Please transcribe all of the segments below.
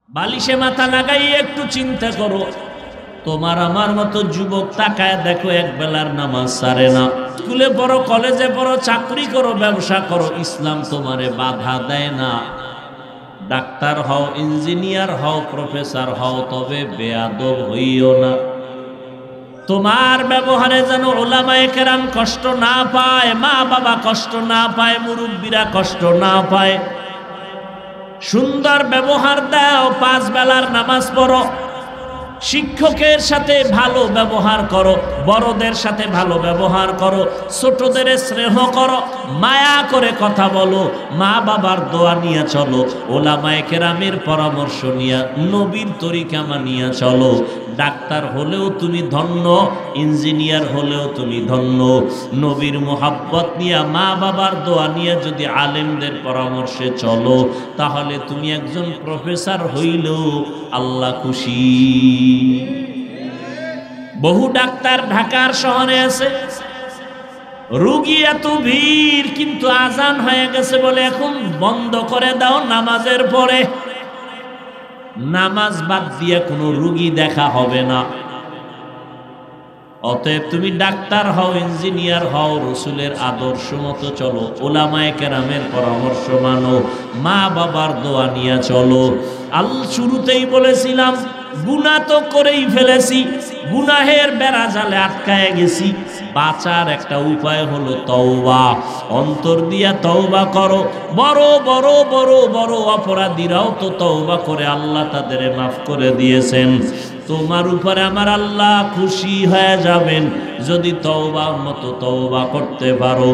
বালিশে মাথা লাগাই একটু চিন্তা করো, তোমার আমার মতো যুবক তাকায় দেখো এক বেলার নামাজ ছাড়ে না। স্কুলে পড়ো, কলেজে পড়ো, চাকরি করো, ব্যবসা করো, ইসলাম তোমারে বাধা দেয় না। ডাক্তার হও, ইঞ্জিনিয়ার হও, প্রফেসর হও, তবে বেয়াদব হইও না। তোমার ব্যবহারে যেন ওলামায়ে কেরাম কষ্ট না পায়, মা বাবা কষ্ট না পায়, মুরব্বীরা কষ্ট না পায়। সুন্দর ব্যবহার দাও, 5 বেলার নামাজ পড়ো, শিক্ষকের সাথে ভালো ব্যবহার করো, বড়দের সাথে ভালো ব্যবহার করো, ছোটদের স্নেহ করো, মায়া করে কথা বলো, মা বাবার দোয়া নিয়ে চলো, ওলামায়ে কেরামের পরামর্শ নিয়ে নবীর তরিকা মানিয়া চলো। ডাক্তার হলেও তুমি ধন্য, ইঞ্জিনিয়ার হলেও তুমি ধন্য। নবীর মোহাব্বত নিয়ে, মা বাবার দোয়া নিয়ে যদি আলেমদের পরামর্শে চলো, তাহলে তুমি একজন প্রফেসর হইলেও আল্লাহ খুশি। বহু ডাক্তার ঢাকার শহরে আছে, রোগী এত ভিড়, কিন্তু আজান হয়ে গেছে বলে এখন বন্ধ করে দাও নামাজের পরে। নামাজ বাদ দিয়ে কোনো রোগী দেখা হবে না। অতএব তুমি ডাক্তার হও, ইঞ্জিনিয়ার হও, রসুলের আদর্শ মতো চলো, ওলামায়ে কেরামের পরামর্শ মানো, মা বাবার দোয়া নিয়ে চলো। শুরুতেই বলেছিলাম, গুনাহ তো করেই ফেলেছি, গুনাহের বেড়া জালে আটকায় গেছি। বাঁচার একটা উপায় হলো তওবা। অন্তর দিয়া তওবা করো। বড় বড় বড় বড় অপরাধীরাও তো তওবা করে আল্লাহ তাদের মাফ করে দিয়েছেন। তোমার উপরে আমার আল্লাহ খুশি হয়ে যাবেন যদি তওবার মতো তওবা করতে পারো।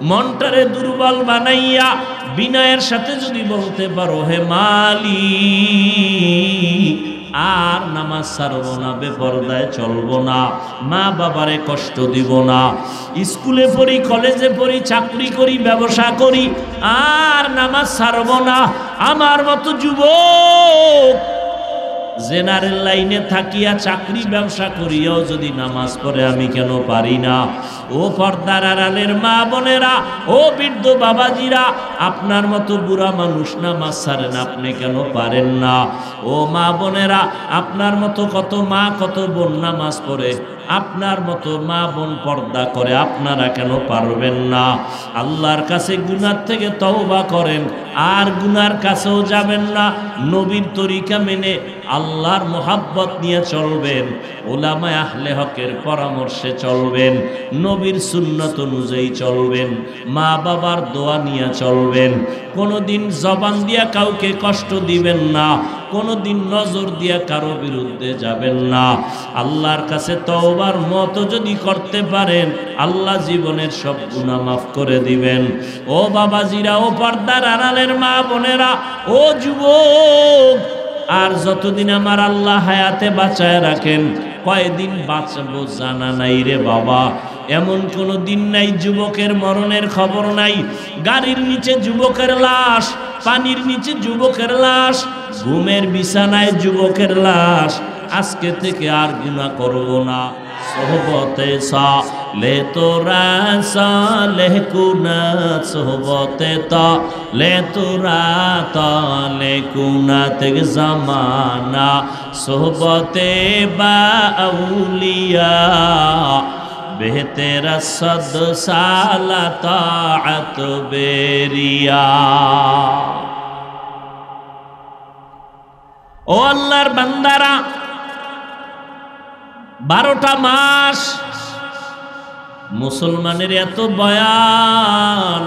মনটারে দুর্বল বানাইয়া বিনয়ের সাথে যদি বলতে পারো, হে মালিক, আর নামাজ ছাড়বো না, বেপরদায় চলবো না, মা বাবারে কষ্ট দিব না, স্কুলে পড়ি, কলেজে পড়ি, চাকরি করি, ব্যবসা করি, আর নামাজ ছাড়বো না। আমার মতো যুবক জেনারেল লাইনে থাকিয়া চাকরি ব্যবসা করিয়াও যদি নামাজ পড়ে আমি কেন পারি না? ও পর্দার আড়ালের মা বোনেরা, ও বৃদ্ধ বাবাজিরা, আপনার মতো বুড়া মানুষ নামাজ ছাড়েন, আপনি কেন পারেন না? ও মা বোনেরা, আপনার মতো কত মা কত বোন নামাজ পড়ে, আপনার মতো মা বোন পর্দা করে, আপনারা কেন পারবেন না? আল্লাহর কাছে গুনার থেকে তওবা করেন, আর গুনার কাছেও যাবেন না। নবীর তরিকা মেনে আল্লাহর মোহাব্বত নিয়ে চলবেন, ওলামায়ে আহলে হকের পরামর্শে চলবেন, নবীর সুন্নত অনুযায়ী চলবেন, মা বাবার দোয়া নিয়ে চলবেন। কোনোদিন জবান দিয়া কাউকে কষ্ট দিবেন না, কোনোদিন নজর দিয়া কারো বিরুদ্ধে যাবেন না। আল্লাহর কাছে তওবার মতো যদি করতে পারেন, আল্লাহ জীবনের সব গুনাহ মাফ করে দিবেন। ও বাবাজিরা, ও পর্দার আড়ালের মা বোনেরা, ও যুবক, আর যতদিন আমার আল্লাহ হায়াতে বাঁচায় রাখেন, কয়দিন বাঁচবো জানা নাই রে বাবা। এমন কোনো দিন নাই যুবকের মরণের খবর নাই। গাড়ির নিচে যুবকের লাশ, পানির নিচে যুবকের লাশ, ঘুমের বিছানায় যুবকের লাশ। আজকে থেকে আর গুনাহ করব না। সোহবতে সালে তোরা সালেহ কুনাত, সোহবতে তালে তোরা তালে কুনাত জামানা, সোহবতে বা আউলিয়া বেহতেরা সদ সালা তাআত বেরিয়া। ও আল্লাহর বান্দারা, 12টা মাস মুসলমানের এত বয়ান,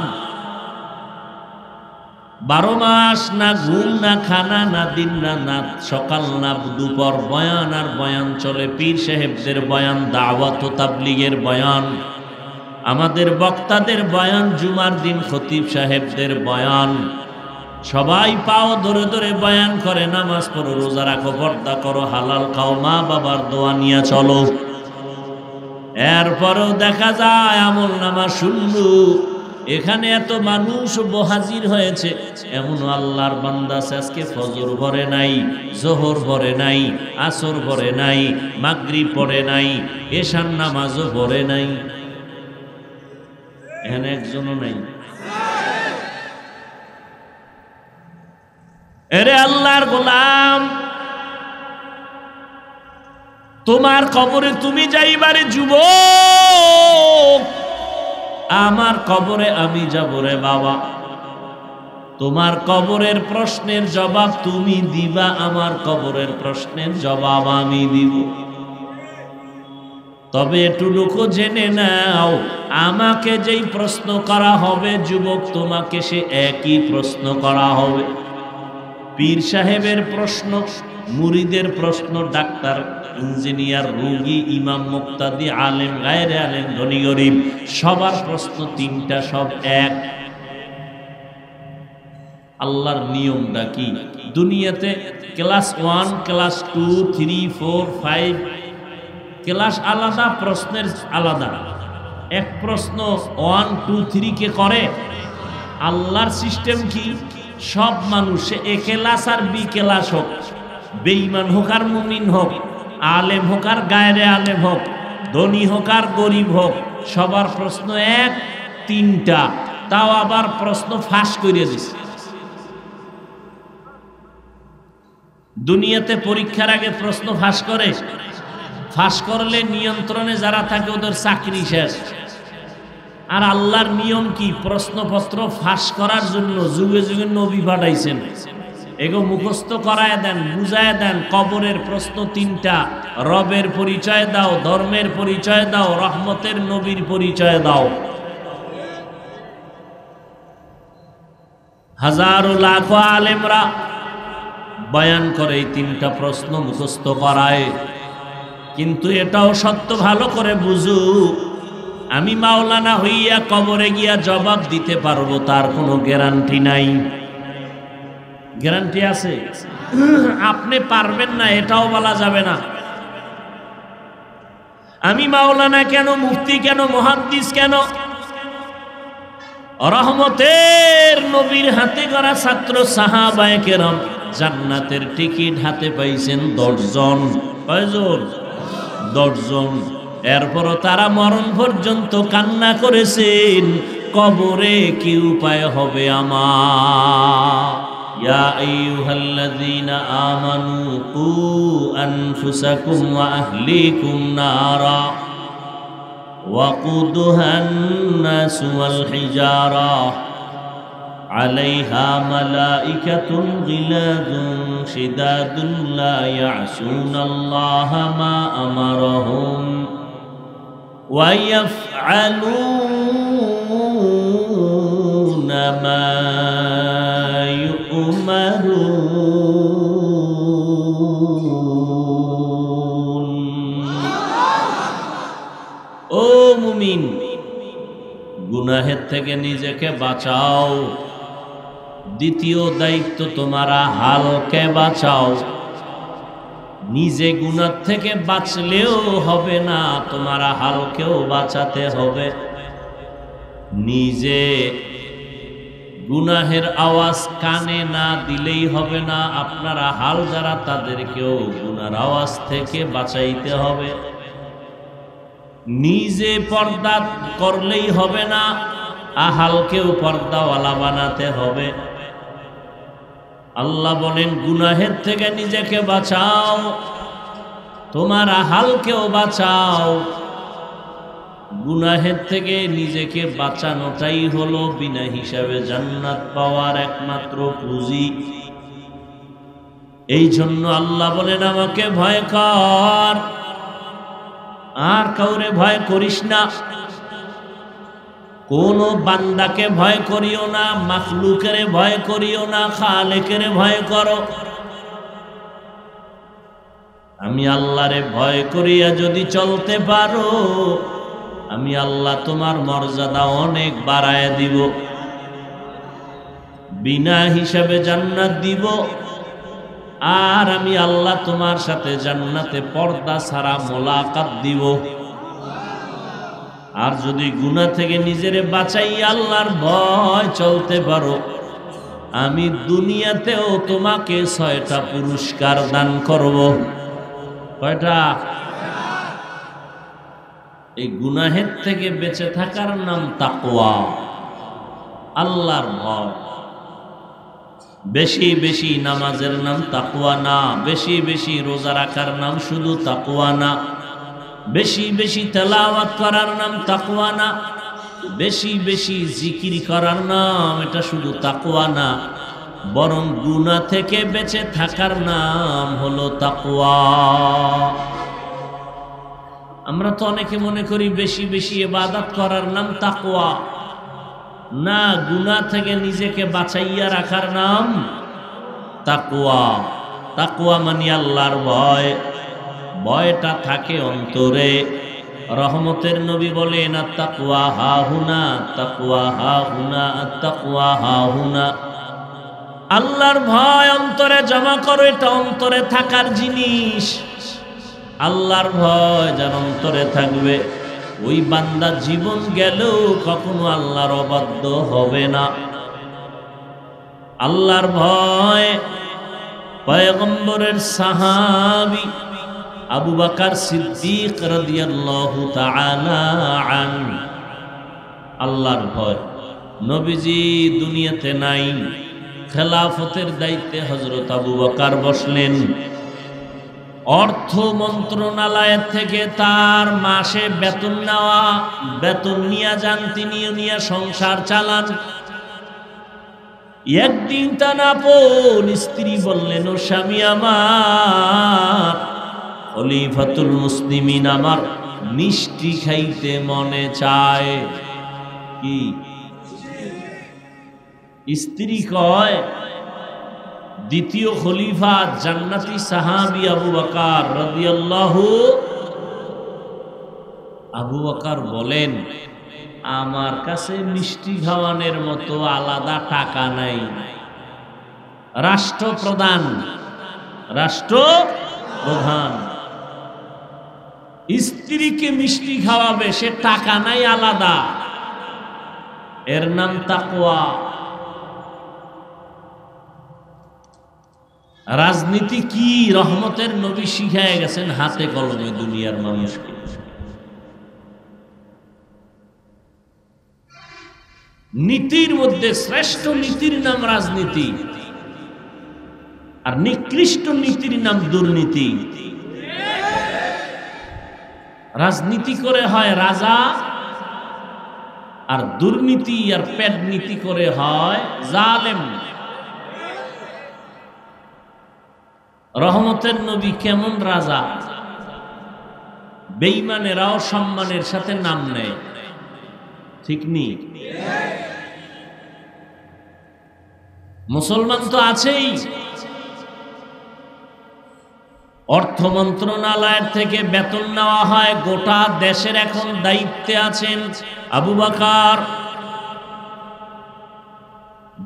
12 মাস না ঘুম না খানা না দিন না নাত, সকাল না দুপুর বয়ান আর বয়ান চলে। পীর সাহেবদের বয়ান, দাওয়াত ও তাবলীগের বয়ান, আমাদের বক্তাদের বয়ান, জুমার দিন খতিব সাহেবদের বয়ান। সবাই পাও ধরে ধরে বয়ান করে, নামাজ পড়ো, রোজা রাখো, পর্দা করো, হালাল খাও, মা বাবার দোয়া নিয়ে চলো। এরপরেও দেখা যায় আমল নামা শূন্য। এখানে এত মানুষ হাজির হয়েছে, এমন আল্লাহর বান্দা আজকে ফজর ভরে নাই, জোহর ভরে নাই, আসর ভরে নাই, মাগরিব পড়ে নাই, এশার নামাজও ভরে নাই, এখানে একজনও নাই। এরে আল্লাহর গোলাম, তোমার কবরে তুমি যাইবারে যুবক, আমার কবরে আমি যাব রে বাবা। তোমার কবরের প্রশ্নের জবাব তুমি দিবা, আমার কবরের প্রশ্নের জবাব আমি দিব। তবে এটুকু জেনে নাও, আমাকে যেই প্রশ্ন করা হবে যুবক, তোমাকে সে একই প্রশ্ন করা হবে। পীর সাহেবের প্রশ্ন, মুরিদের প্রশ্ন, ডাক্তার, ইঞ্জিনিয়ার, রোগী, ইমাম, মুক্তাদি, আলেম, গায়রে আলেম, ধনী গরিব, সবার প্রশ্ন তিনটা, সব এক। আল্লাহর নিয়মটা কি? দুনিয়াতে ক্লাস 1, ক্লাস 2, 3, 4, 5 ক্লাস আলাদা, প্রশ্নের আলাদা। এক প্রশ্ন 1, 2, 3 কে করে। আল্লাহর সিস্টেম কি? সব মানুষ এ ক্লাস আর বি ক্লাস হোক, বেঈমান হোক আর মুমিন হোক, আলেম হোক আর গায়রে আলেম হোক, ধনী হোক আর গরিব হোক, সবার প্রশ্ন এক, তিনটা। তাও আবার প্রশ্ন ফাঁস করে দিছে। দুনিয়াতে পরীক্ষার আগে প্রশ্ন ফাঁস করে, ফাঁস করলে নিয়ন্ত্রণে যারা থাকে ওদের চাকরি শেষ। আর আল্লাহর নিয়ম কি? প্রশ্নপত্র ফাঁস করার জন্য যুগে যুগে নবী পাঠাইছেন। এগো মুখস্থ করায় দেন, বুঝায় দেন। কবরের প্রশ্ন তিনটা: রবের পরিচয় দাও, ধর্মের পরিচয় দাও, রহমতের নবীর পরিচয় দাও। হাজারো লাখো আলেমরা বয়ান করে এই তিনটা প্রশ্ন মুখস্থ করায়। কিন্তু এটাও সত্য, ভালো করে বুঝু, আমি মাওলানা হইয়া কবরে গিয়া জবাব দিতে পারবো তার কোনো গ্যারান্টি নাই। গ্যারান্টি আছে? আপনি পারবেন না এটাও বলা যাবে না। আমি মাওলানা কেন, মুফতি কেন, মুহাদ্দিস কেন? রহমতের নবীর হাতে গড়া ছাত্র সাহাবায়ে কেরাম জান্নাতের টিকিট হাতে পাইছেন 10 জন। কয়জন? 10 জন। এরপরও তারা মরণ পর্যন্ত কান্না করেছেন, কবরে কি উপায় হবে আমার। ইয়া আইয়ুহাল্লাযীনা আমানু কু আনফুসাকুম ওয়া আহলিকুম নারা ওয়াকুদুহান নাসু ওয়াল হিজারা আলাইহা মালাইকাতুন গিলাদুন শিদাদুন লা ইয়াসুনাল্লাহা মা আমারাহুম ওয়া ইয়াফআলুনা মা ইউমারুন। ও মুমিন, গুনাহের থেকে নিজেকে বাঁচাও। দ্বিতীয় দায়িত্ব, তোমারা হালকে বাঁচাও। নিজে গুনাহ থেকে বাঁচলেও হবে না, তোমারা হালকেও বাঁচাতে হবে। নিজে গুনাহের আওয়াজ কানে না দিলেই হবে না, আপনারা হাল যারা তাদেরকেও গুনার আওয়াজ থেকে বাঁচাইতে হবে। নিজে পর্দা করলেই হবে না, আহালকেও পর্দাওয়ালা বানাতে হবে। আল্লাহ বলেন গুনাহের থেকে নিজেকে বাঁচাও, তোমার আহালকেও বাঁচাও। গুনাহের থেকে নিজেকে বাঁচানোটাই হলো বিনা হিসাবে জান্নাত পাওয়ার একমাত্র পুঁজি। এই জন্য আল্লাহ বলেন আমাকে ভয় কর, আর কাউরে ভয় করিস না। কোন বান্দাকে ভয় করিও না, মাখলুকের ভয় করিও না, খালেকের ভয় করো। আমি আল্লাহরে ভয় করিয়া যদি চলতে পারো, আমি আল্লাহ তোমার মর্যাদা অনেক বাড়ায় দিব, বিনা হিসাবে জান্নাত দিব। আর আমি আল্লাহ তোমার সাথে জান্নাতে পর্দা ছাড়া মোলাকাত দিব। আর যদি গুনাহ থেকে নিজেরে বাঁচাই আল্লাহর ভয় চলতে পারো, আমি দুনিয়াতেও তোমাকে 6টা পুরস্কার দান করব। কয়টা? এই গুনাহের থেকে বেঁচে থাকার নাম তাকওয়া, আল্লাহর ভয়। বেশি বেশি নামাজের নাম তাকওয়া না, বেশি বেশি রোজা রাখার নাম শুধু তাকওয়া না, বেশি বেশি তেলাওয়াত করার নাম তাকওয়া না, বেশি বেশি জিকির করার নাম এটা শুধু তাকওয়া না, বরং গুনাহ থেকে বেঁচে থাকার নাম হলো তাকওয়া। আমরা তো অনেকে মনে করি বেশি বেশি ইবাদত করার নাম তাকওয়া, না, গুনাহ থেকে নিজেকে বাঁচাইয়া রাখার নাম তাকওয়া। তাকওয়া মানে আল্লাহর ভয়, ভয়টা থাকে অন্তরে। রহমতের নবী বলেন আত-তাকওয়া হাহুনা, তাকওয়া হাহুনা, আত-তাকওয়া হাহুনা। আল্লাহর ভয় অন্তরে জমা করো, এটা অন্তরে থাকার জিনিস। আল্লাহর ভয় যার অন্তরে থাকবে ওই বান্দা জীবন গেলেও কখনো আল্লাহর অবাধ্য হবে না। আল্লাহর ভয় পয়গম্বরের সাহাবী আবু বকর সিদ্দিক রাদিয়াল্লাহু তাআলা আনহু, আল্লাহর ভয়। নবীজি দুনিয়াতে নাই, খেলাফতের দায়িত্বে হযরত আবু বকর বসলেন। অর্থ মন্ত্রণালয়ের থেকে তার মাসে বেতন নেওয়া, বেতন নিয়ে যান, তিনিও নিয়ে সংসার চালান। একদিন তার আপন স্ত্রী বললেন, ও স্বামী আমার, খলিফাতুল মুসলিমিন, আমার মিষ্টি খাইতে মনে চায়। কি স্ত্রী কয়? দ্বিতীয় খলিফা জান্নাতি সাহাবী আবু বকর রাদিয়াল্লাহু। আবু বকর বলেন, আমার কাছে মিষ্টি খাওয়ানোর মতো আলাদা টাকা নাই। রাষ্ট্রপ্রধান, রাষ্ট্রপ্রধান স্ত্রীকে মিষ্টি খাওয়াবে, সে টাকা নাই আলাদা। এর নাম তাকওয়া। রাজনীতি কি রহমতের নবী শিখায় গেছেন হাতে কলমে দুনিয়ার মানুষকে। নীতির মধ্যে শ্রেষ্ঠ নীতির নাম রাজনীতি, আর নিকৃষ্ট নীতির নাম দুর্নীতি। রাজনীতি করে হয় রাজা, আর দুর্নীতি আর পেট নীতি করে হয় জালেম। রহমতের নবী কেমন রাজা? বেঈমানেরাও সম্মানের সাথে নাম নেয়, ঠিক নেই? মুসলমান তো আছেই। অর্থ মন্ত্রণালয়ের থেকে বেতন নেওয়া হয়, গোটা দেশের এখন দায়িত্বে আছেন আবু বকর।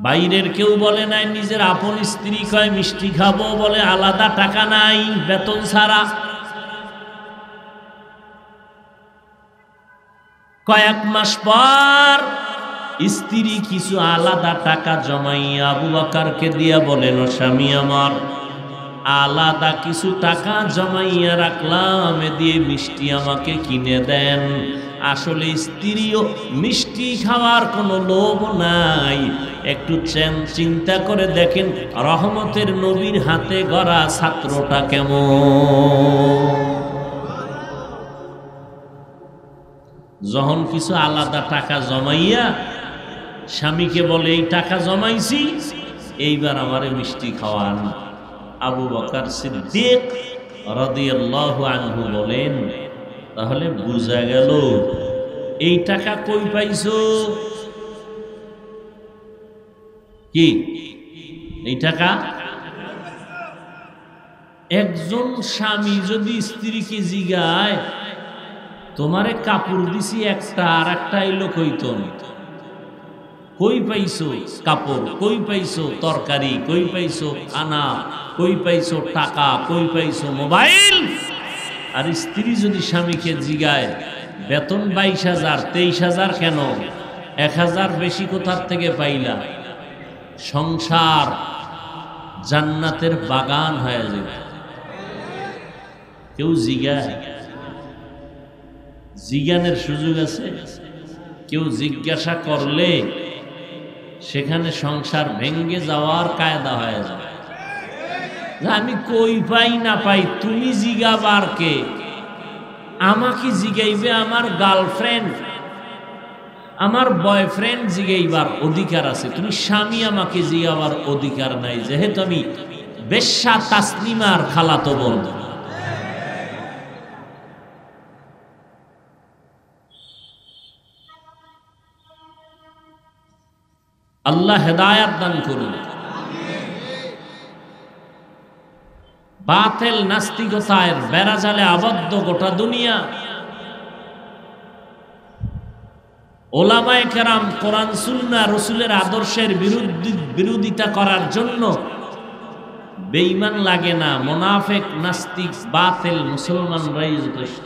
বাইরের কেউ বলে নাই, নিজের আপন স্ত্রী কয় মিষ্টি খাবো, বলে আলাদা টাকা নাই, বেতন ছাড়া। কয়েক মাস পর স্ত্রী কিছু আলাদা টাকা জমাইয়া আবু বকরকে দিয়া বলেন, ও স্বামী আমার, আলাদা কিছু টাকা জমাইয়া রাখলাম, এ দিয়ে মিষ্টি আমাকে কিনে দেন। আসলে স্ত্রীও মিষ্টি খাওয়ার কোনো লোভ নাই। একটু চিন্তা করে দেখেন রহমতের নবীর হাতে গড়া ছাত্রটা কেমন। যখন কিছু আলাদা টাকা জমাইয়া স্বামীকে বলে, এই টাকা জমাইছি, এইবার আমারে মিষ্টি খাওয়ান। আবু বকর সিদ্দিক রাদিয়াল্লাহু আনহু বলেন, তাহলে বুঝা গেল এই টাকা কই পাইছো? কি এই টাকা? একজন স্বামী যদি স্ত্রীকে জিগায়, তোমারে কাপড় দিছি একটা, আর একটা এলো কইতো, কই পাইছো কাপড়, কই পাইছো তরকারি, কই পাইছো খানা, কই পাইছো টাকা, কই পাইছো মোবাইল? আর স্ত্রী যদি স্বামীকে জিগায়, বেতন 22,000, 23,000 কেন, 1,000 বেশি কোথার থেকে পাইলা? সংসার জান্নাতের বাগান হয়ে যাবে। কেউ জিগায়? জিজ্ঞানের সুযোগ আছে? কেউ জিজ্ঞাসা করলে সেখানে সংসার ভেঙ্গে যাওয়ার কায়দা হয়ে যায়। আমি কই পাই না পাই, তুমি জিগাবার কে? আমাকে জিগাইবে আমার গার্লফ্রেন্ড, আমার বয়ফ্রেন্ড জিগাইবার অধিকার আছে, তুমি স্বামী আমাকে জিগাবার অধিকার নাই, যেহেতু আমি বেশ্যা তাসলিমার খালাতো বোন। আল্লাহ হেদায়াত দান করুন। বাতিল নাস্তিকতার বেড়াজালে আবদ্ধ গোটা দুনিয়া। ওলামায়ে কেরাম কোরআন সুন্নাহ রাসূলের আদর্শের বিরোধিতা করার জন্য বেঈমান লাগে না, মুনাফিক নাস্তিক বাতিল মুসলমানরাই যথেষ্ট।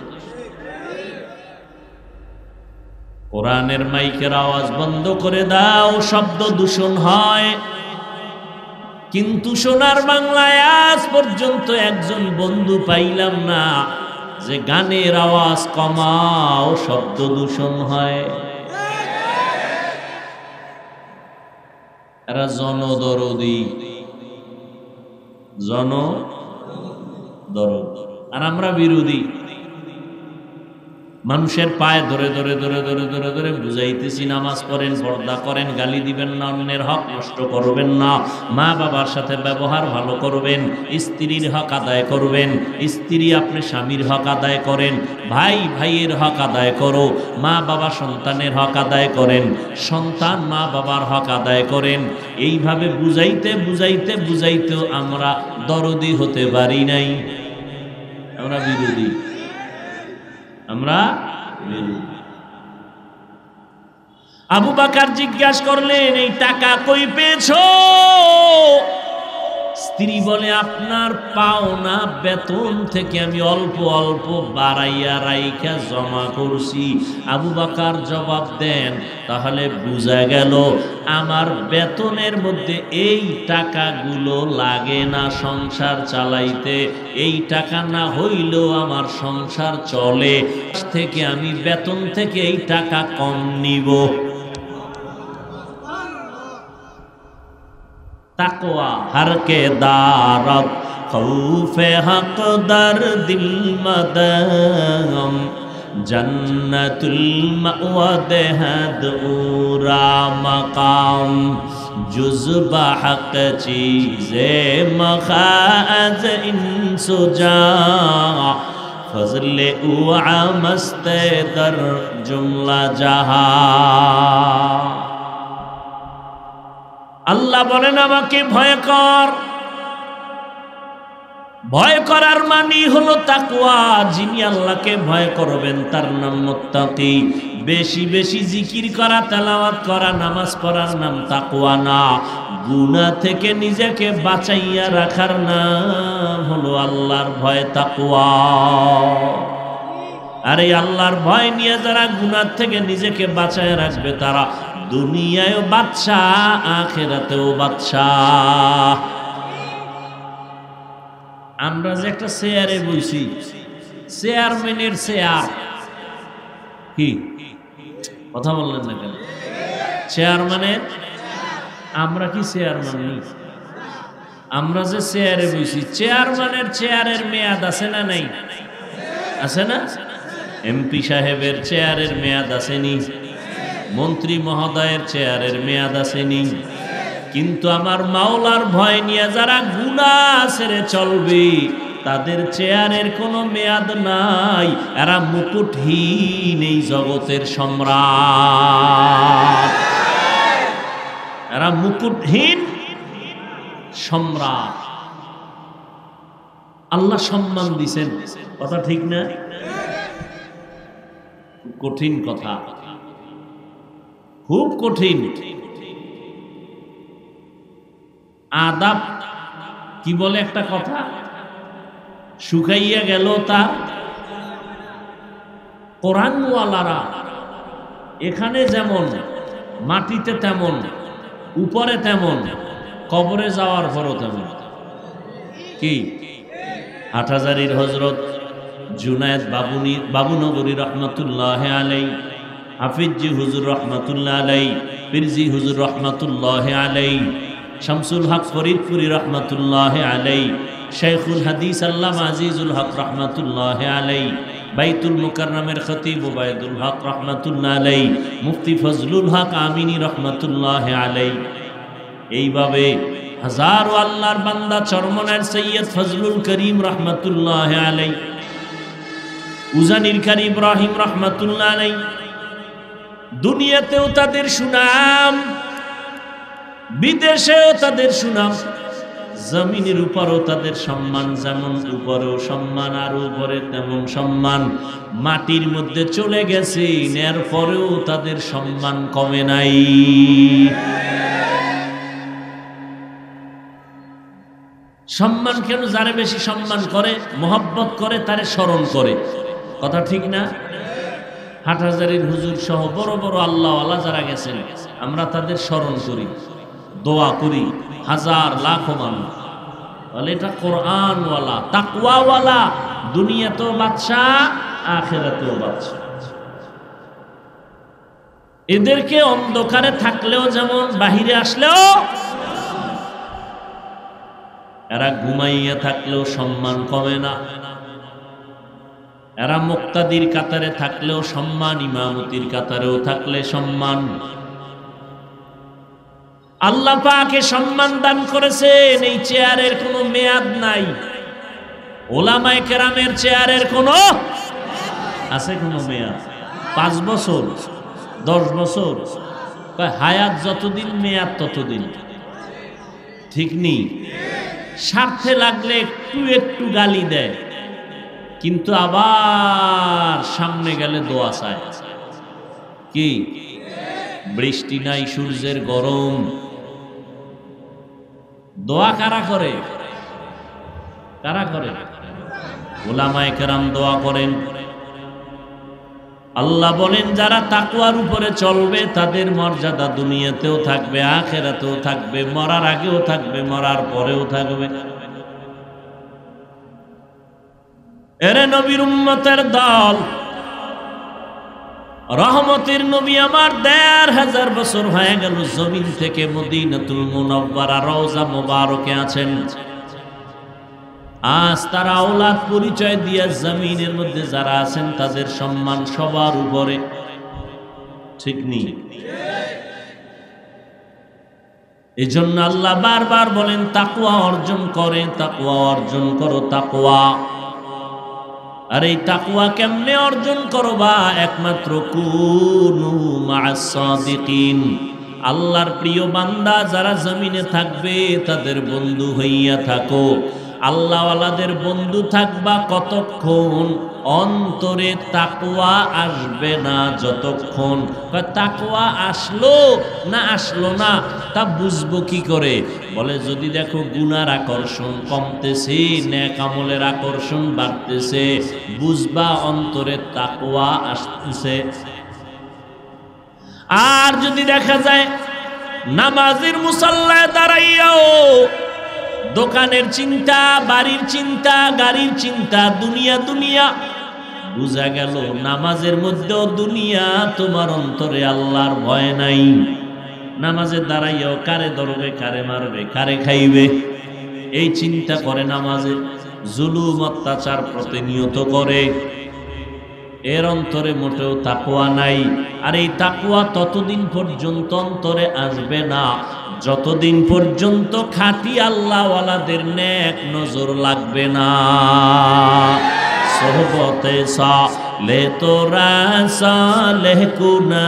কোরআনের মাইকের আওয়াজ বন্ধ করে দাও, শব্দ দূষণ হয়। কিন্তু সোনার বাংলায় আজ পর্যন্ত একজন বন্ধু পাইলাম না যে গানের আওয়াজ কমাও, শব্দ দূষণ হয়। এরা জনদরদি, আর আমরা বিরোধী। মানুষের পায়ে ধরে ধরে ধরে ধরে ধরে ধরে বুঝাইতেছি, নামাজ পড়েন, পর্দা করেন, গালি দিবেন না, অন্যের হক নষ্ট করবেন না, মা বাবার সাথে ব্যবহার ভালো করবেন, স্ত্রীর হক আদায় করবেন, স্ত্রী আপনি স্বামীর হক আদায় করেন, ভাই ভাইয়ের হক আদায় করো, মা বাবা সন্তানের হক আদায় করেন, সন্তান মা বাবার হক আদায় করেন। এইভাবে বুঝাইতে বুঝাইতে বুঝাইতেও আমরা দরদি হতে পারি নাই, আমরা বিরোধী। আবু বকর জিজ্ঞাসা করলেন, এই টাকা কই পেয়েছো? স্ত্রী বলে, আপনার পাওনা বেতন থেকে আমি অল্প অল্প বাড়াইয়া রাইখা জমা করছি। আবু বকর জবাব দেন, তাহলে বুঝা গেল আমার বেতনের মধ্যে এই টাকাগুলো লাগে না সংসার চালাইতে, এই টাকা না হইলেও আমার সংসার চলে, থেকে আমি বেতন থেকে এই টাকা কম নিব। তাকওয়া হর কে দারত খৌফে হক দর দিল মদম জন্নতুল মাওয়া দেহদ উরা মকাম জুজবা হক চীজে মখাজ ইনসুজা ফজলে উআ মস্তে দর জুমলা জাহা। আল্লাহ বলেন, আমাকে ভয় কর। ভয় করার মানে হলো তাকওয়া। যিনি আল্লাহকে ভয় করবেন তার নাম মুত্তাকি। বেশি বেশি জিকির করা, তেলাওয়াত করা, নামাজ পড়ার নাম তাকওয়া না। গুনাহ থেকে নিজেকে বাঁচাইয়া রাখার নাম হলো আল্লাহর ভয়, তাকওয়া। আর এই আল্লাহর ভয় নিয়ে যারা গুনাহ থেকে নিজেকে বাঁচায় রাখবে, তারা দুনিয়ায়ও বাদশাহ, আখিরাতেও বাদশাহ। আমরা যে একটা চেয়ারে বইছি, চেয়ারম্যানের চেয়ার কি কথা বললেন না কেন? চেয়ারম্যানের, আমরা কি চেয়ারম্যান নেই? আমরা যে চেয়ারে বইছি, চেয়ারম্যানের চেয়ারের মেয়াদ আছে না নাই? আছে না? এমপি সাহেবের চেয়ারের মেয়াদ আসেনি, মন্ত্রী মহোদয়ের চেয়ারের মেয়াদ আসেনি। কিন্তু আমার মাওলার ভয় নিয়ে যারা গুনাহ ছেড়ে চলবে, তাদের চেয়ারের কোনো মেয়াদ নাই। এরা মুকুটহীন এই জগতের সম্রাট, এরা মুকুটহীন সম্রাট। আল্লাহ সম্মান দিছেন, কথা ঠিক না? কঠিন কথা, খুব কঠিন। আদাব কি বলে একটা কথা, শুকাইয়া গেল তার। কোরআনওয়ালারা এখানে যেমন, মাটিতে তেমন, উপরে তেমন, কবরে যাওয়ার পরও তেমন। কি হাটহাজারীর হযরত জুনায়েদ বাবুনগরী রহমতুল্লাহ আলাইহি হাফিজি হুজুর রহমাতুল্লাহ আলাই, পীরজি হুজুর রহমাতুল্লাহ আলাই, শামসুল হক ফরিদপুরি রহমাতুল্লাহ আলাই, শেখুল হাদিস আল্লামা আজিজুল হক রহমাতুল্লাহ আলাই, বাইতুল মুকাররমের খতিব ওবায়দুল হক রহমাতুল্লাহ আলাই, মুফতি ফজলুল হক আমিনী রহমাতুল্লাহ আলাই। এইভাবে হাজারো আল্লাহর বান্দা, চরমনের সৈয়দ ফজলুল করিম রহমাতুল্লাহ আলাই, উজানির কারি ইব্রাহিম রহমাতুল্লাহ আলাই, দুনিয়াতেও তাদের সুনাম, বিদেশেও তাদের সুনাম, জমিনের উপরও তাদের সম্মান, যেমন উপরেও সম্মান আর উপরে তেমন সম্মান। মাটির মধ্যে চলে গেছে, এরপরেও তাদের সম্মান কমে নাই। সম্মান কেন? যারে বেশি সম্মান করে, মহব্বত করে, তারে স্মরণ করে। কথা ঠিক না? হাটহাজারীর হুজুর সহ বড় বড় আল্লাহওয়ালা যারা গেছেন, আমরা তাদের স্মরণ করি, দোয়া করি, হাজার লাখো মানুষ। বলে এটা কোরআনওয়ালা, তাকওয়াওয়ালা, দুনিয়াতেও বাদশাহ, আখিরাতেও বাদশাহ। এদেরকে অন্ধকারে থাকলেও যেমন, বাহিরে আসলেও, এরা ঘুমাইয়া থাকলেও সম্মান কমে না। এরা মুক্তাদির কাতারে থাকলেও সম্মান, ইমামতির কাতারেও থাকলে সম্মান। আল্লাহ পাকে সম্মান দান করেছেন, এই চেয়ারের কোনো মেয়াদ নাই। ওলামায়ে কেরামের চেয়ারের কোনো আছে কোনো মেয়াদ? 5 বছর, 10 বছর, হায়াত যতদিন, মেয়াদ ততদিন। ঠিক নেই? স্বার্থে লাগলে একটু একটু গালি দেয়, কিন্তু আবার সামনে গেলে দোয়া চায়। কি বৃষ্টি নাই, সূর্যের গরম, দোয়া কারা করে? কারা করে? উলামায়ে কেরাম দোয়া করেন। আল্লাহ বলেন, যারা তাকওয়ার উপরে চলবে তাদের মর্যাদা দুনিয়াতেও থাকবে, আখিরাতেও থাকবে, মরার আগেও থাকবে, মরার পরেও থাকবে। এরে নবীর উম্মতের দল, রহমতের নবী আমার ১৫০০ বছর হয়ে গেল জমিন থেকে মদিনাতুল মুনাওয়ারা রওজা মুবারকে আছেন। আজ তারা আওলাদ পরিচয় দিয়ে জমিনের মধ্যে যারা আছেন তাদের সম্মান সবার উপরে। ঠিক নেই? এই জন্য আল্লাহ বারবার বলেন, তাকওয়া অর্জন করে, তাকওয়া অর্জন করো, তাকওয়া। আর এই তাকওয়া কেমনে অর্জন করবা? একমাত্র কুনু মা'আস সাদিকিন, আল্লাহর প্রিয় বান্দা যারা জমিনে থাকবে তাদের বন্ধু হইয়া থাকো। আল্লাহওয়ালাদের বন্ধু থাকবা কতক্ষণ? অন্তরে তাকওয়া আসবে না যতক্ষণ। তাকওয়া আসলো না আসলো না তা বুঝবো কি করে? বলে, যদি দেখো গুনার আকর্ষণ কমতেছে, নেক আমলের আকর্ষণ বাড়তেছে, বুঝবা অন্তরে তাকওয়া আসতেছে। আর যদি দেখা যায় নামাজের মুসাল্লায় দাঁড়াইয়াও দোকানের চিন্তা, বাড়ির চিন্তা, গাড়ির চিন্তা, দুনিয়া দুনিয়া, বুঝা গেল নামাজের মধ্যেও দুনিয়া, তোমার অন্তরে আল্লাহর ভয় নাই। নামাজে দাঁড়াইয়াও কারে ধরবে, কারে মারবে, কারে খাইবে, এই চিন্তা করে নামাজে। জুলুম অত্যাচার প্রতিনিয়ত করে, এর অন্তরে মোটেও তাকওয়া নাই। আর এই তাকওয়া ততদিন পর্যন্ত অন্তরে আসবে না যতদিন পর্যন্ত খাঁটি আল্লাহওয়ালাদের নেক নজর লাগবে না। সোহবতে সালে তোরা সালেহ কুনা,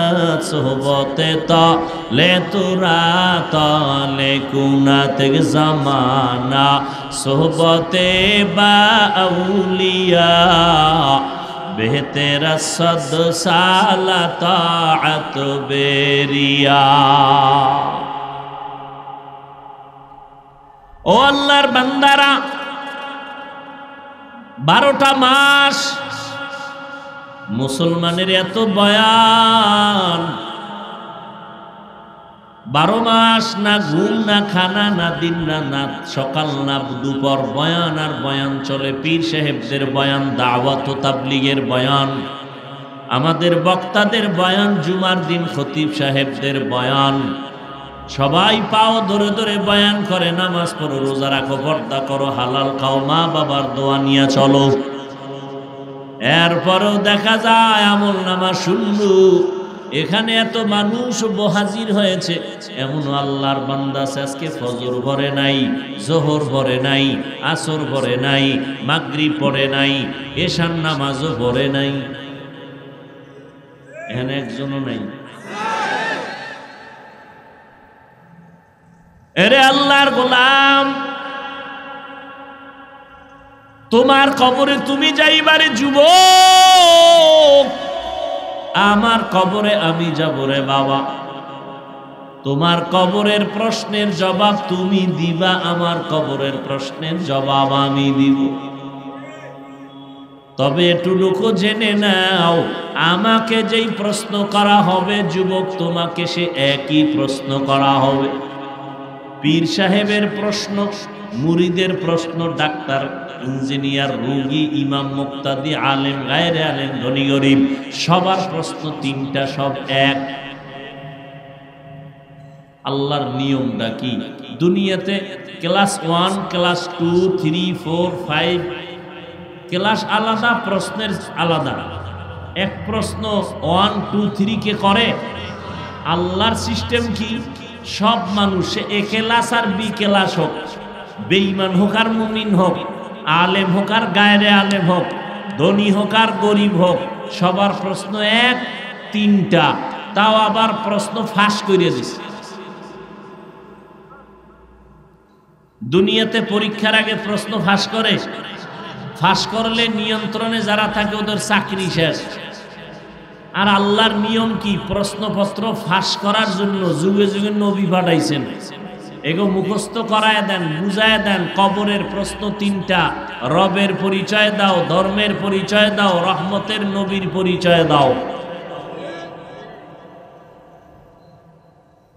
সোহবতে তালে তোরা তালে কুনা তেগ জামানা, সোহবতে বা আউলিয়া বেহতেরা সদ সালা তাআত বেরিয়া। ও আল্লাহর বান্দারা, 12টা মাস মুসলমানের এত বয়ান, 12 মাস না ঘুম, না খানা, না দিন না রাত, সকাল না দুপুর বয়ান আর বয়ান চলে। পীর সাহেবদের বয়ান, দাওয়াত ও তাবলীগের বয়ান। আমাদের বক্তাদের বয়ান, জুমার দিন খতিব সাহেবদের বয়ান, সবাই পাও ধরে ধরে বয়ান করে, নামাজ পড়ো, রোজা রাখো, পর্দা করো, হালাল খাও, মা বাবার দোয়া নিয়ে চলো। এরপরেও দেখা যায় আমল নামা শূন্য। এখানে এত মানুষ হাজির হয়েছে, এমন আল্লাহর বান্দা আজকে ফজর ভরে নাই, জোহর ভরে নাই, আসর ভরে নাই, মাগরিব পড়ে নাই, এশার নামাজও ভরে নাই, এখানে একজনও নাই। এরে আল্লাহর গোলাম, তোমার কবরে তুমি যাইবারে যুবক, আমার কবরে আমি যাব রে বাবা। তোমার কবরের প্রশ্নের জবাব তুমি দিবা, আমার কবরের প্রশ্নের জবাব আমি দিব। তবে এটুকু জেনে নাও, আমাকে যেই প্রশ্ন করা হবে যুবক, তোমাকে সে একই প্রশ্ন করা হবে। পীর সাহেবের প্রশ্ন, মুরিদের প্রশ্ন, ডাক্তার, ইঞ্জিনিয়ার, রোগী, ইমাম, মুক্তাদি, আলেম, গায়রে আলেম, ধনী গরিব, সবার প্রশ্ন তিনটা, সব এক। আল্লাহর নিয়মটা কি? দুনিয়াতে ক্লাস 1, ক্লাস 2, 3, 4, 5 ক্লাস আলাদা, প্রশ্নের আলাদা। এক প্রশ্ন 1, 2, 3 কে করে। আল্লাহর সিস্টেম কি? সব মানুষ, এ ক্লাস আর বি ক্লাস হোক, বেঈমান হোক আর মুমিন হোক, আলেম হোক আর গায়রে আলেম হোক, ধনী হোক আর গরিব হোক, সবার প্রশ্ন এক, তিনটা। তাও আবার প্রশ্ন ফাঁস করে দিছে। দুনিয়াতে পরীক্ষার আগে প্রশ্ন ফাঁস করে, ফাঁস করলে নিয়ন্ত্রণে যারা থাকে ওদের চাকরি শেষ। আর আল্লাহর নিয়ম কি? প্রশ্নপত্র ফাঁস করার জন্য যুগে যুগে নবী পাঠাইছেন। এগো মুখস্থ করায় দেন, বুঝায় দেন। কবরের প্রশ্ন তিনটা: রবের পরিচয় দাও, ধর্মের পরিচয় দাও, রহমতের নবীর পরিচয় দাও।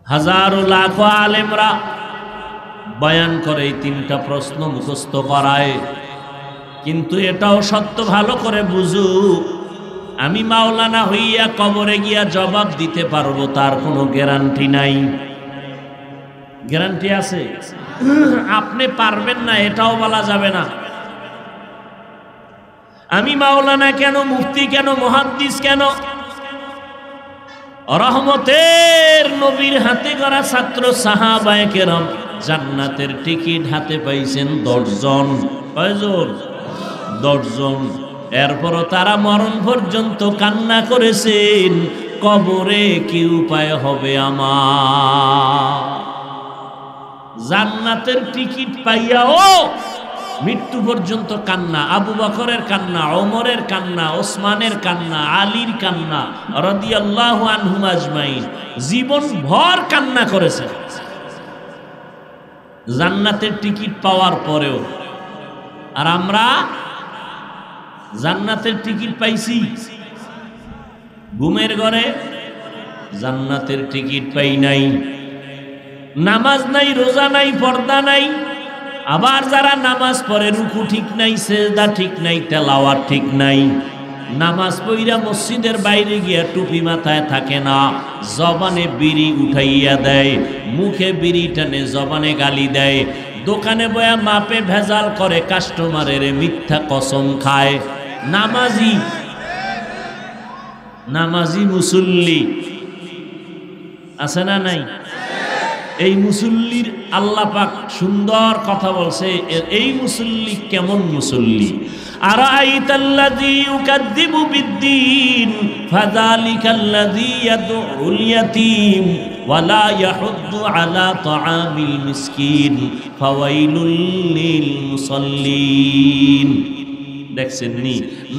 হাজারো লাখো আলেমরা বয়ান করে এই তিনটা প্রশ্ন মুখস্থ করায়। কিন্তু এটাও সত্য, ভালো করে বুঝু, আমি মাওলানা হইয়া কবরে গিয়া জবাব দিতে পারবো তার কোনো গ্যারান্টি নাই। গ্যারান্টি আছে? আপনি পারবেন না এটাও বলা যাবে না। আমি মাওলানা কেন, মুফতি কেন, মুহাদ্দিস কেন? রহমতের নবীর হাতে গড়া ছাত্র সাহাবায়ে কেরাম জান্নাতের টিকিট হাতে পাইছেন 10 জন। কয়জন? 10 জন। এরপরও তারা মরণ পর্যন্ত কান্না করেছেন, কবরে কি উপায় হবে আমার? জান্নাতের টিকিট পাইয়াও মৃত্যু পর্যন্ত কান্না। আবু বকরের কান্না, ওমরের কান্না, ওসমানের কান্না, আলীর কান্না রাদিয়াল্লাহু আনহুম আজমাইন, জীবন ভর কান্না করেছে জান্নাতের টিকিট পাওয়ার পরেও। আর আমরা জান্নাতের টিকিট পাইছি, ঘুমের ঘরে জান্নাতের টিকিট পাই নাই। নামাজ নাই, রোজা নাই, পর্দা নাই। আবার যারা নামাজ পড়ে রুকু ঠিক নাই, সেজদা ঠিক নাই, তেলাওয়াত ঠিক নাই। নামাজ পড়িয়া মসজিদের বাইরে গিয়া টুপি মাথায় থাকে না, জবানে বিড়ি উঠাইয়া দেয়, মুখে বিড়ি টানে, জবানে গালি দেয়, দোকানে বয়া মাপে ভেজাল করে, কাস্টমারের মিথ্যা কসম খায়। নামাজি মুসল্লি আছে না নাই? এই মুসল্লির আল্লাহ পাক সুন্দর কথা বলছে। এই মুসল্লি কেমন মুসল্লি? আরাইতাল্লাযী ইউকাযযিবু বিদ্দীন ফাযালিকাল্লাযী ইয়াদউল ইয়াতীম ওয়া লা ইয়াহুদ্দু আলা তাআমিল মিসকিন ফাওয়াইলুল লিল মুসাল্লিন। দেখছেন নি?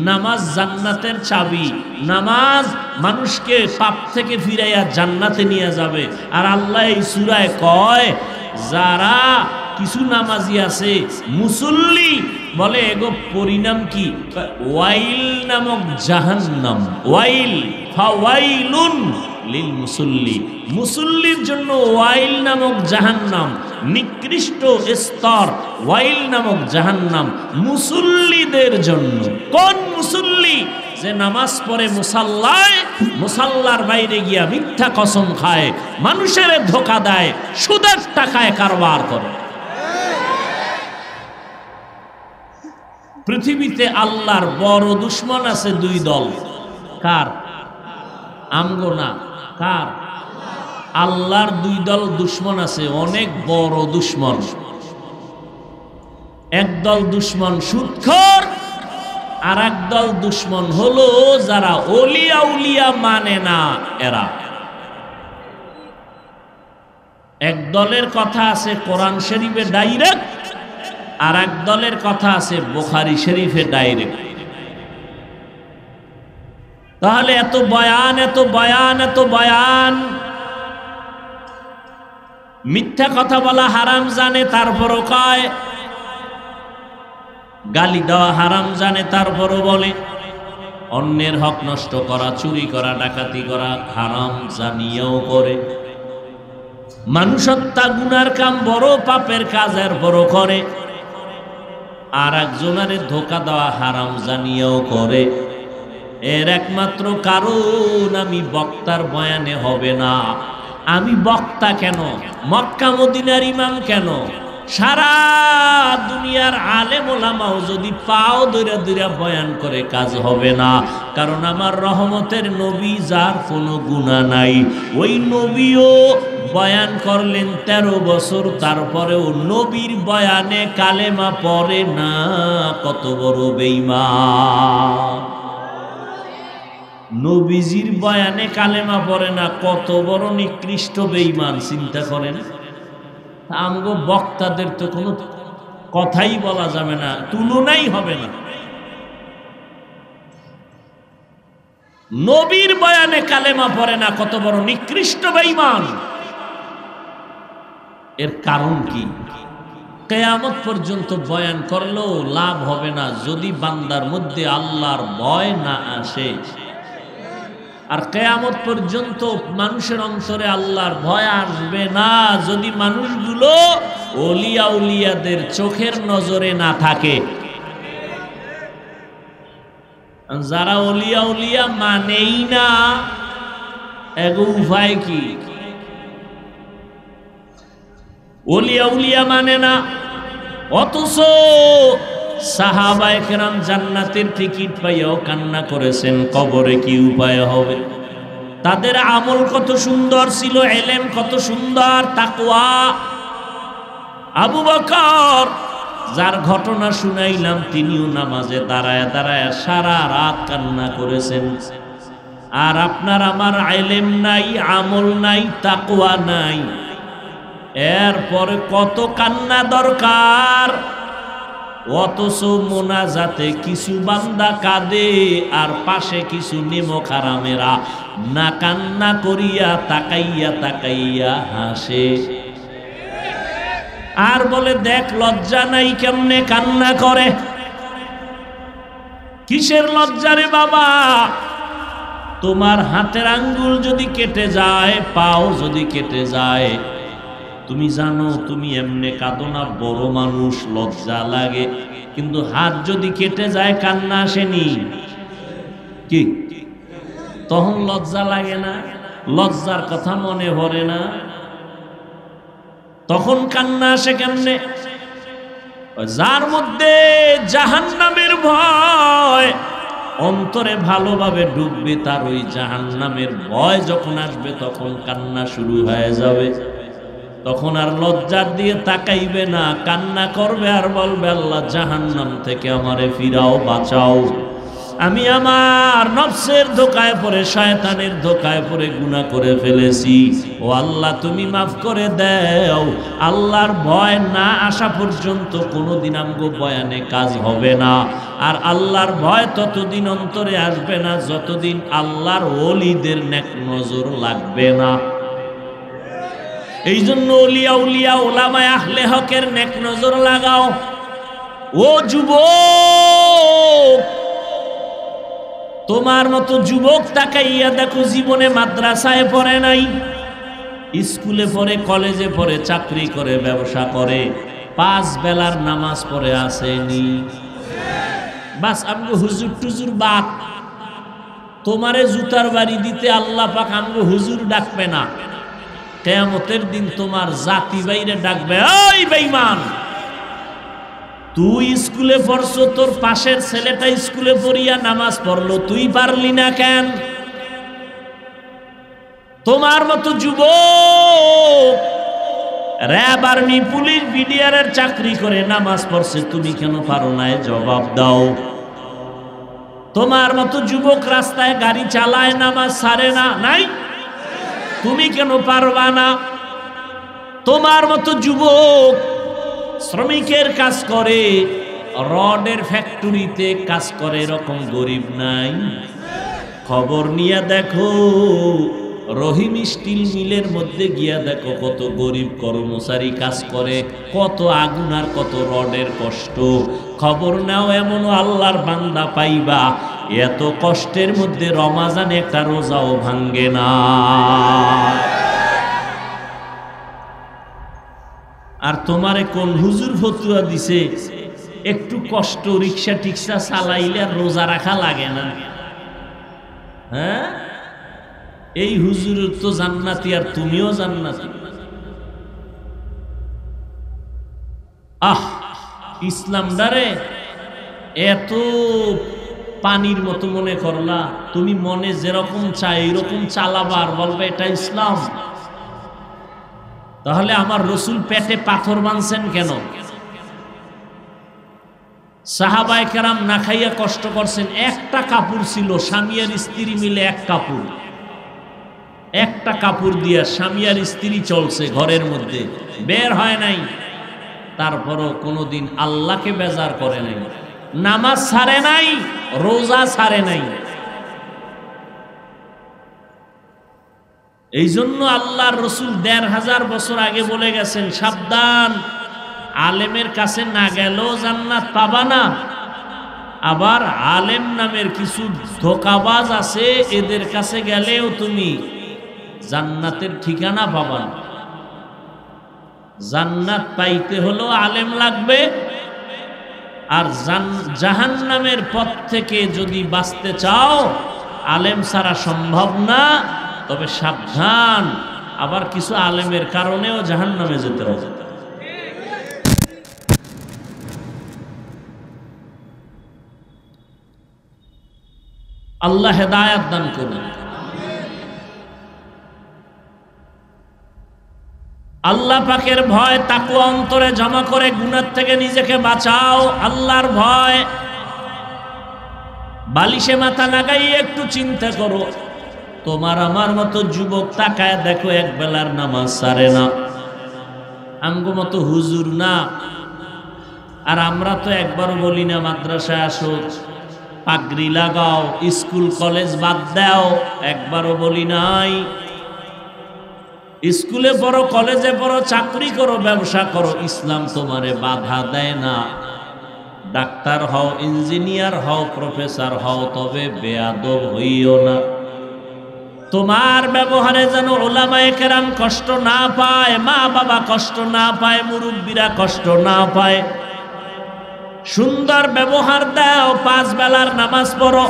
নামাজ জান্নাতের চাবি। নামাজ মানুষকে পাপ থেকে ফিরাইয়া জান্নাতে নিয়ে যাবে। আর আল্লাহ এই সূরায় কয়, যারা কিছু নামাজি আছে মুসল্লি, বলে এগো পরিণাম কি? ওয়াইল নামক জাহান্নাম। ওয়াইল, ফাওয়াইলুন লিল মুসল্লি, মুসল্লির জন্য ওয়াইল নামক জাহান্নাম, নিকৃষ্ট স্তর। ওয়াইল নামক জাহান্নাম মুসল্লিদের জন্য। কোন মুসল্লি? যে নামাজ পড়ে মুসাল্লায়, মুসাল্লার বাইরে গিয়া মিথ্যা কসম খায়, মানুষের ধোঁকা দেয়, সুদের টাকায় কারবার করে। পৃথিবীতে আল্লাহর বড় দুশ্মন আছে দুই দল। কার? আমগো না, কার? আল্লাহর দুই দল দুশ্মন আছে, অনেক বড় দুশ্মন। একদল দুশ্মন সুদখোর, আর একদল দুশ্মন হলো যারা ওলিয়া উলিয়া মানে না এরা। এক দলের কথা আছে কোরআন শরীফে ডাইরেক্ট, আর এক দলের কথা আছে বুখারী শরীফে ডাইরেক্ট। তাহলে এত বয়ান, এত বয়ান, এত বয়ান, মিথ্যা কথা বলা হারাম জানে তারপরও কয়, গালি দেওয়া হারাম জানে তারপরও বলে, অন্যের হক নষ্ট করা, চুরি করা, ডাকাতি করা হারাম জানিয়েও করে, মানুষ হত্যা গুনার কাম বড় পাপের কাজ এরপরও করে, আর একজনের ধোঁকা দেওয়া হারাম জানিয়েও করে। এর একমাত্র কারণ আমি বক্তার বয়ানে হবে না। আমি বক্তা কেন? মক্কা মদিনার ইমাম কেন? সারা দুনিয়ার আলেম ওলামাও যদি পাও দইরা দইরা বয়ান করে কাজ হবে না। কারণ আমার রহমতের নবী যার কোনো গুনাহ নাই, ওই নবীও বয়ান করলেন 13 বছর, তারপরেও নবীর বয়ানে কালেমা পড়ে না। কত বড় বেঈমান! নবীজির বয়ানে কালেমা পড়ে না, কত বড় নিকৃষ্ট বেঈমান! চিন্তা করেন। আমগো বক্তাদের তো কোনো কথাই বলা যাবে না, তুলনাই হবে না। নবীর বয়ানে কালেমা পড়ে না, কত বড় নিকৃষ্ট বেঈমান! এর কারণ কি? কিয়ামত পর্যন্ত বয়ান করলেও লাভ হবে না যদি বান্দার মধ্যে আল্লাহর ভয় না আসে। আর কিয়ামত পর্যন্ত মানুষের অন্তরে আল্লাহর ভয় আসবে না যদি মানুষগুলো ওলিয়া উলিয়াদের চোখের নজরে না থাকে। যারা ওলিয়া উলিয়া মানেই না, এগো উপায় কি? ওলিয়া উলিয়া মানে না, অথচ সাহাবায়ে কেরাম জান্নাতের টিকিট পাইয়াও কান্না করেছেন, কবরে কি উপায় হবে। তাদের আমল কত সুন্দর ছিল, ইলম কত সুন্দর, তাকওয়া। আবু বকর, যার ঘটনা শুনাইলাম, তিনিও নামাজে দাঁড়ায় দাঁড়ায় সারা রাত কান্না করেছেন। আর আপনার আমার ইলম নাই, আমল নাই, তাকওয়া নাই, এরপরে কত কান্না দরকার। অথচ মোনাজাতে কিছু বান্দা কাঁদে, আর পাশে কিছু নেমক হারামেরা না কান্না করিয়া তাকাইয়া তাকাইয়া হাসে, আর বলে দেখ লজ্জা নাই কেমনে কান্না করে। কিসের লজ্জা রে বাবা? তোমার হাতের আঙ্গুল যদি কেটে যায়, পাও যদি কেটে যায়, তুমি জানো তুমি এমনে কাঁদো না, বড় মানুষ, লজ্জা লাগে। কিন্তু হাত যদি কেটে যায় কান্না আসেনি কি? তখন লজ্জা লাগে না? লজ্জার কথা মনে পড়ে না? তখন কান্না আসে কেমনে? যার মধ্যে জাহান্নামের ভয় অন্তরে ভালোভাবে ডুববে, তার ওই জাহান্নামের ভয় যখন আসবে তখন কান্না শুরু হয়ে যাবে। তখন আর লজ্জার দিয়ে তাকাইবে না, কান্না করবে আর বলবে আল্লাহ জাহান্নাম থেকে আমারে ফিরাও, বাঁচাও। আমি আমার নফসের ধোকায় পড়ে, শয়তানের ধোকায় পড়ে গুনাহ করে ফেলেছি, ও আল্লাহ তুমি মাফ করে দাও। আল্লাহর ভয় না আসা পর্যন্ত কোনোদিন আমগো বয়ানে কাজ হবে না। আর আল্লাহর ভয় ততদিন অন্তরে আসবে না যতদিন আল্লাহর ওলিদের নেক নজর লাগবে না। এই জন্য ওলিয়া উলিয়া ওলামায়ে আহলে হকের নেক নজর লাগাও। ও যুবক, তোমার মতো যুবক তাকাইয়া দেখো, জীবনে মাদ্রাসায় পড়ে নাই, স্কুলে পড়ে, কলেজে পড়ে, চাকরি করে, ব্যবসা করে, 5 বেলার নামাজ পড়ে আসেনি। বাস আমগো হুজুর টুজুর বাদ, তোমারে জুতার বাড়ি দিতে আল্লাহ পাক আমগো হুজুর ডাকবে না, কিয়ামতের দিন তোমার জাতি বাইরে ডাকবে, ওই বেঈমান তুই স্কুলে পড়ছো, তোর পাশের ছেলেটা স্কুলে পড়িয়া নামাজ পড়লো, তুই পারলি না কেন? তোমার মতো যুবক র‍্যাব, আর্মি, পুলিশ, বিডিআর এর চাকরি করে নামাজ পড়ছে, তুমি কেন পারো না? জবাব দাও। তোমার মতো যুবক রাস্তায় গাড়ি চালায়, নামাজ ছাড়ে না, নাই? তুমি কেন পারবা না? তোমার মতো যুবক শ্রমিকের কাজ করে, রডের ফ্যাক্টরিতে কাজ করে, এরকম গরিব নাই? খবর নিয়ে দেখো, রহিম স্টিল মিলের মধ্যে গিয়া দেখো কত গরিব কর্মচারী কাজ করে, কত আগুন আর কত রডের কষ্ট। খবর নাও, এমন আল্লাহর বান্দা পাইবা এত কষ্টের মধ্যে রমাজানে একটা রোজাও ভাঙ্গে না। আর তোমারে কোন হুজুর ফতুয়া দিছে একটু কষ্ট রিক্সা টিক্সা চালাইলে আর রোজা রাখা লাগে না? হ্যাঁ, এই হুজুর তো জান্নাতি আর তুমিও জান্নাতি। ইসলামটারে এত পানির মতো মনে করলা, তুমি মনে যেরকম চাই এরকম চালাবা আর বলবে এটা ইসলাম। তাহলে আমার রসুল পেটে পাথর বাঁধছেন কেন? সাহাবায়ে কেরাম না খাইয়া কষ্ট করছেন, একটা কাপড় ছিল, স্বামী আর স্ত্রী মিলে একটা কাপড় দিয়া স্বামী আর স্ত্রী চলছে ঘরের মধ্যে, বের হয় নাই। তারপরও কোনোদিন আল্লাহকে বেজার করে নাই, নামাজ ছাড়ে নাই, রোজা ছাড়ে নাই। এই জন্য আল্লাহর রসুল ১৫০০ বছর আগে বলে গেছেন, সাবধান, আলেমের কাছে না গেলেও জান্নাত পাবা না, আবার আলেম নামের কিছু ধোঁকাবাজ আছে, এদের কাছে গেলেও তুমি জান্নাতের ঠিকানা পাবা না। জান্নাত পাইতে হলো আলেম লাগবে, আর জাহান্নামের পথ থেকে যদি বাঁচতে চাও আলেম ছাড়া সম্ভব না। তবে সাবধান, আবার কিছু আলেমের কারণেও জাহান্নামে যেতে হবে। আল্লাহ হেদায়েত দান করুন। আল্লাহ পাকের ভয় তাকওয়া অন্তরে জমা করে গুনাহ থেকে নিজেকে বাঁচাও। আল্লাহর ভয় বালিশে মাথা লাগাই একটু চিন্তা করো, তোমার আমার মতো যুবক তাকায় দেখো এক বেলার নামাজ ছাড়ে না, আমগো মতো হুজুর না। আর আমরা তো একবারও বলি না মাদ্রাসায় আসো, পাগড়ি লাগাও, স্কুল কলেজ বাদ দাও, একবারও বলি নাই। স্কুলে পড়ো, কলেজে পড়ো, চাকরি করো, ব্যবসা করো, ইসলাম তোমারে বাধা দেয় না। ডাক্তার হও, ইঞ্জিনিয়ার হও, প্রফেসর হও, তবে বেয়াদব হইও না। তোমার ব্যবহারে যেন উলামায়ে কেরাম কষ্ট না পায়, মা বাবা কষ্ট না পায়, মুরব্বীরা কষ্ট না পায়। সুন্দর ব্যবহার দাও, 5 বেলার নামাজ পড়ো,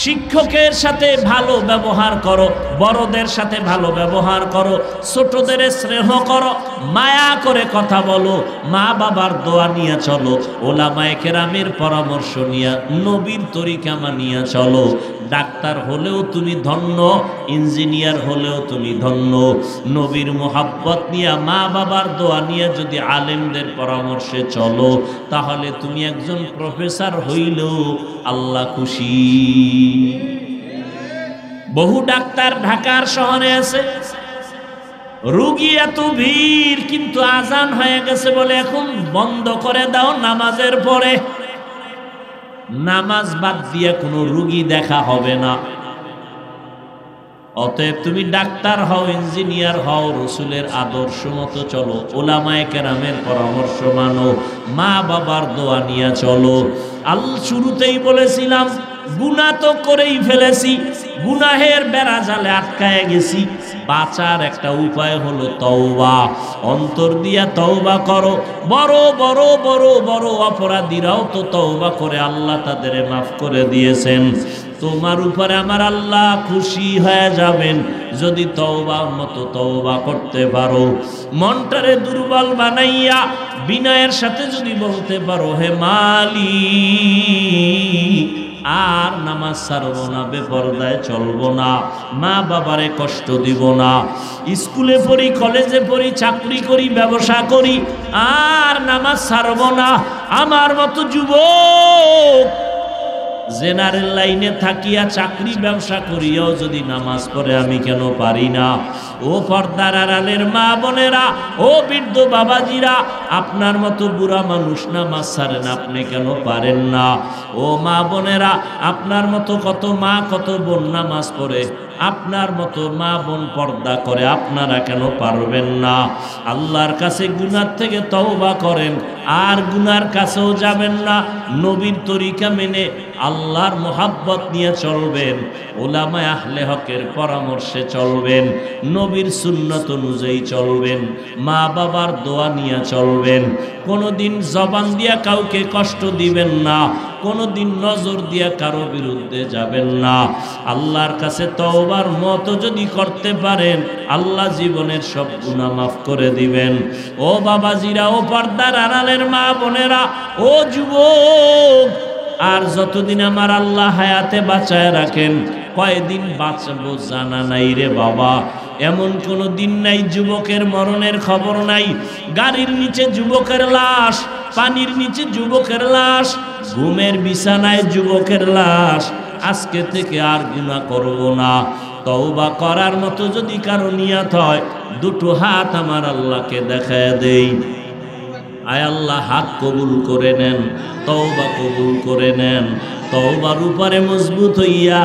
শিক্ষকের সাথে ভালো ব্যবহার করো, বড়দের সাথে ভালো ব্যবহার করো, ছোটদের স্নেহ করো, মায়া করে কথা বলো, মা বাবার দোয়া নিয়ে চলো, উলামায়ে কেরামের পরামর্শ নিয়ে নবীর তরিকা মানিয়া চলো। ডাক্তার হলেও তুমি ধন্য, ইঞ্জিনিয়ার হলেও তুমি ধন্য। নবীর মোহাব্বত নিয়ে, মা বাবার দোয়া নিয়ে যদি আলেমদের পরামর্শে চলো, তাহলে তুমি একজন প্রফেসর হইলেও আল্লাহ খুশি। বহু ডাক্তার ঢাকার শহরে আছে, রোগী এত ভিড়, কিন্তু আজান হয়ে গেছে বলে এখন বন্ধ করে দাও নামাজের পরে। নামাজ বাদ দিয়ে কোনো রোগী দেখা হবে না। অতএব তুমি ডাক্তার হও, ইঞ্জিনিয়ার হও, রসুলের আদর্শ মতো চলো, উলামায়ে কেরামের পরামর্শ মানো, মা বাবার দোয়া নিয়ে চলো। শুরুতেই বলেছিলাম, গুনাহ তো করেই ফেলেছি, গুনাহের বেড়া জালে আটকায় গেছি, বাঁচার একটা উপায় হলো তওবা। অন্তর দিয়া তওবা করো। বড় বড় বড় বড় অপরাধীরাও তো তওবা করে আল্লাহ তাদের মাফ করে দিয়েছেন। তোমার উপরে আমার আল্লাহ খুশি হয়ে যাবেন যদি তওবার মতো তওবা করতে পারো। মনটারে দুর্বল বানাইয়া বিনয়ের সাথে যদি বলতে পারো, হে মালিক, আর নামাজ ছাড়বো না, বেপরদায় চলবো না, মা বাবারে কষ্ট দিব না, স্কুলে পড়ি, কলেজে পড়ি, চাকরি করি, ব্যবসা করি, আর নামাজ ছাড়বো না। আমার মতো যুবক জেনারেল লাইনে থাকিয়া চাকরি ব্যবসা করিয়াও যদি নামাজ পড়ে আমি কেন পারি না? ও পর্দার আড়ালের মা বোনেরা, ও বৃদ্ধ বাবাজিরা, আপনার মতো বুড়া মানুষ নামাজ ছাড়েন, আপনি কেন পারেন না? ও মা বোনেরা, আপনার মতো কত মা কত বোন নামাজ পড়ে, আপনার মতো মা বোন পর্দা করে, আপনারা কেন পারবেন না? আল্লাহর কাছে গুনার থেকে তওবা করেন, আর গুনার কাছেও যাবেন না। নবীর তরিকা মেনে আল্লাহর মোহাব্বত নিয়ে চলবেন, ওলামায়ে আহলে হকের পরামর্শে চলবেন, নবীর সুন্নত অনুযায়ী চলবেন, মা বাবার দোয়া নিয়ে চলবেন। কোনোদিন জবান দিয়া কাউকে কষ্ট দিবেন না, কোনোদিন নজর দিয়া কারো বিরুদ্ধে যাবেন না। আল্লাহর কাছে তওবার মতো যদি করতে পারেন, আল্লাহ জীবনের সব গুনাহ মাফ করে দিবেন। ও বাবাজিরা, ও পর্দার আড়ালের মা বোনেরা, ও যুবক, আর যতদিন আমার আল্লাহ হায়াতে বাঁচায় রাখেন, কয়দিন বাঁচবো জানা নাই রে বাবা। এমন কোনো দিন নাই যুবকের মরণের খবর নাই। গাড়ির নিচে যুবকের লাশ, পানির নিচে যুবকের লাশ, ঘুমের বিছানায় যুবকের লাশ। আজকে থেকে আর গুনাহ করব না। তওবা করার মতো যদি কারো নিয়ত হয়, দুটো হাত আমার আল্লাহকে দেখায় দেই। আয় আল্লাহ, হাত কবুল করে নেন, তওবা কবুল করে নেন। তওবার উপরে মজবুত হইয়া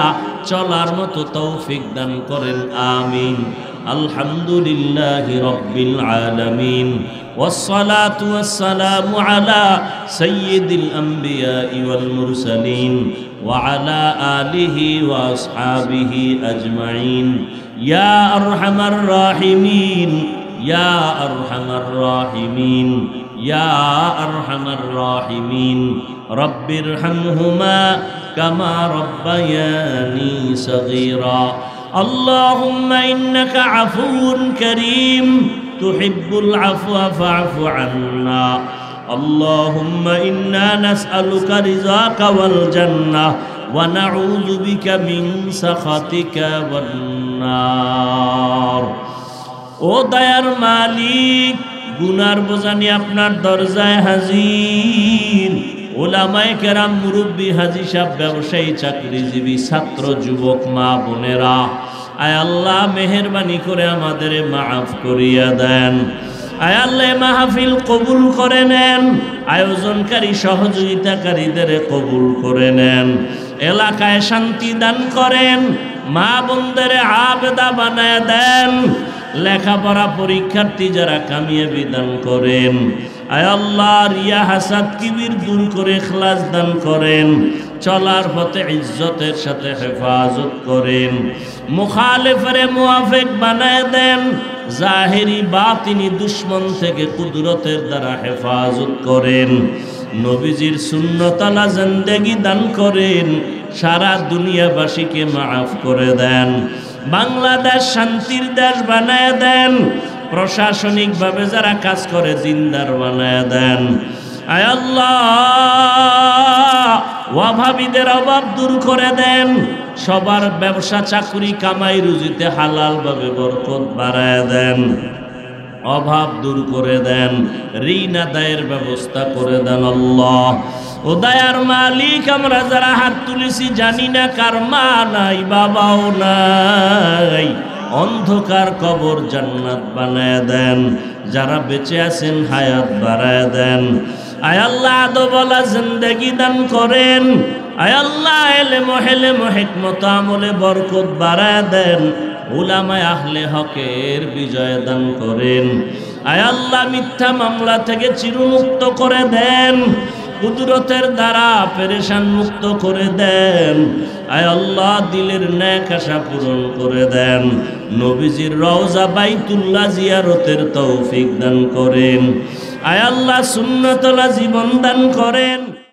চলার মতো তৌফিক দান করেন, আমিন। আলহামদুলিল্লাহি রাব্বিল আলামিন, والصلاة والسلام على سيد الأنبياء والمرسلين وعلى آله وأصحابه أجمعين. يا أرحم الراحمين، يا أرحم الراحمين، يا أرحم الراحمين. رب ارحمهما كما ربياني صغيرا. اللهم إنك عفو كريم تحب العفو فاعف عنا. اللهم إنا نسألك رضاك والجنة ونعوذ بك من سخطك والنار. ও দয়ার মালিক, গুনার বোঝানি আপনার দরজায় হাজির। ওলামায়ে কেরাম, মুরব্বী, হাজী সাহেব, ব্যবসায়ী, চাকরিজীবী, ছাত্র, যুবক, মা বোনেরা, আয় আল্লাহ মেহেরবানি করে আমাদের মাফ করিয়া দেন। আয় আল্লাহ মাহফিল কবুল করে নেন, আয়োজনকারী সহযোগিতাকারীদের কবুল করে নেন, এলাকায় শান্তি দান করেন, মা বোনদের আবেদা বানায় দেন, লেখাপড়া পরীক্ষার্থী যারা কামিয়াবি দান করেন। আয় আল্লাহ রিয়া হাসাদ কিবির দূর করে ইখলাস দান করেন, চলার পথে ইজ্জতের সাথে হেফাজত করেন, মুখালিফরে মুওয়াফিক বানায় দেন, জাহেরি বাতিনি দুশ্মন থেকে কুদরতের দ্বারা হেফাজত করেন, নবীজির সুন্নতালা জিন্দেগি দান করেন, সারা দুনিয়াবাসীকে মাফ করে দেন, বাংলাদেশ শান্তির দেশ বানায় দেন, প্রশাসনিকভাবে যারা কাজ করে দিনদার বানায় দেন। আয় আল্লাহ অভাবীদের অভাব দূর করে দেন, সবার ব্যবসা চাকরি কামাই রুজিতে হালালভাবে বরকত বাড়ায় দেন, অভাব দূর করে দেন, ঋণ আদায়ের ব্যবস্থা করে দেন। আল্লাহ ও দয়ার মালিক, আমরা যারা হাত তুলেছি জানি না কার মা নাই, বাবাও নাই, অন্ধকার কবর জান্নাত বানায় দেন, যারা বেঁচে আছেন হায়াত বাড়ায় দেন। আয় আল্লাহ আদবওয়ালা জিন্দেগি দান করেন, আয় আল্লাহ ইলম হিকমত আমলে বরকত বাড়ায় দেন, উলামায়ে আহলে হকের বিজয় দান করেন। আয় আল্লাহ মিথ্যা মামলা থেকে চিরমুক্ত করে দেন, কুদরতের দ্বারা পেরেশান মুক্ত করে দেন। আয় আল্লাহ দিলের নেক আশা পূরণ করে দেন। নবীজির রওজা বাইতুল্লাহ জিয়ারতের তৌফিক দান করেন। আয় আল্লাহ সুন্নতলা জীবন দান করেন।